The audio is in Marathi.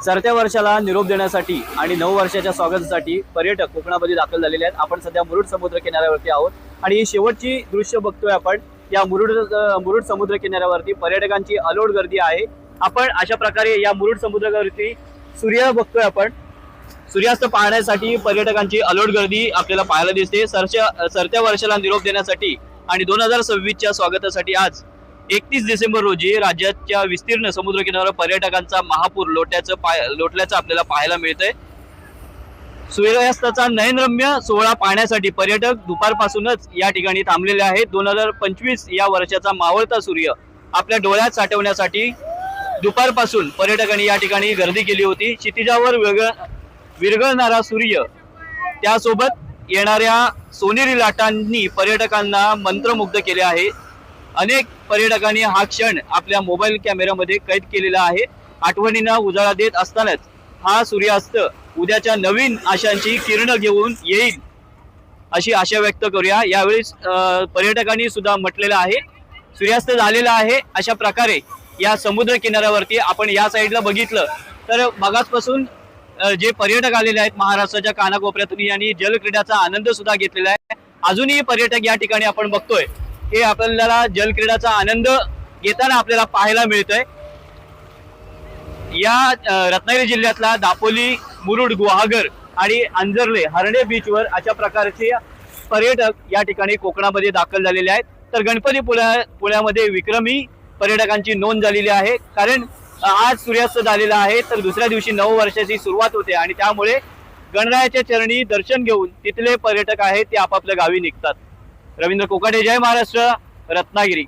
सरत्या वर्षाला निरोप देण्यासाठी आणि नववर्षाच्या स्वागतासाठी पर्यटक कोकणामध्ये दाखल झालेले आहेत। आपण सध्या मुरुड समुद्र किनाऱ्यावरती आहोत आणि ही शेवटची दृश्य बघतोय आपण। या मुरुड समुद्र किनाऱ्यावरती पर्यटकांची अलोट गर्दी आहे। आपण अशा प्रकारे या मुरुड समुद्रावरती सूर्य बघतोय आपण। सूर्यास्त पाहण्यासाठी पर्यटकांची अलोट गर्दी आपल्याला पाहायला दिसते। सरत्या वर्षाला निरोप देण्यासाठी आणि 2026च्या स्वागतासाठी आज 31 डिसेंबर रोजी राज्याच्या विस्तीर्ण समुद्र किनाऱ्यावर पर्यटकांचा महापूर लोटल्याचं आपल्याला पाहायला मिळतंय। सूर्यास्ताचा नयनरम्य सोहळा पाहण्यासाठी पर्यटक दुपारपासूनच या ठिकाणी थांबलेले आहेत। 2025 या वर्षाचा मावळता सूर्य आपल्या डोळ्यात साठवण्यासाठी दुपारपासून पर्यटकांनी या ठिकाणी गर्दी केली होती। क्षितिजावर विरघळणारा सूर्य त्यासोबत येणाऱ्या सोनेरी लाटांनी पर्यटकांना मंत्रमुग्ध केले आहे। अनेक पर्यटकांनी हा क्षण आपल्या मोबाईल कॅमेऱ्यामध्ये कैद केलेला आहे। आठवणींना उजाळा देत असतानाच हा सूर्यास्त उद्याच्या नवीन आशांची किरण घेऊन येईल अशी आशा व्यक्त करूया। यावेळी पर्यटकांनी सुद्धा म्हटलेलं आहे सूर्यास्त झालेला आहे। अशा प्रकारे या समुद्र किनाऱ्यावरती आपण या साईडला बघितलं तर मगाचपासून जे पर्यटक आलेले आहेत महाराष्ट्राच्या कानाकोपऱ्यातून यांनी जलक्रीडाचा आनंद सुद्धा घेतलेला आहे। अजूनही पर्यटक या ठिकाणी आपण बघतोय हे आपल्याला जलक्रीडाचा आनंद घेताना आपल्याला पाहायला मिळतोय। या रत्नागिरी जिल्ह्यातला दापोली, मुरुड, गुहागर आणि अंजर्ले, हरणे बीचवर अशा प्रकारचे पर्यटक या ठिकाणी कोकणामध्ये दाखल झालेले आहेत। तर गणपती पुण्यामध्ये विक्रमी पर्यटकांची नोंद झालेली आहे, कारण आज सूर्यास्त झालेला आहे तर दुसऱ्या दिवशी नववर्षाची सुरुवात होते आणि त्यामुळे गणरायाच्या चरणी दर्शन घेऊन तिथले पर्यटक आहेत ते आपापल्या गावी निघतात। रवींद्र कोकाटे, जय महाराष्ट्र, रत्नागिरी।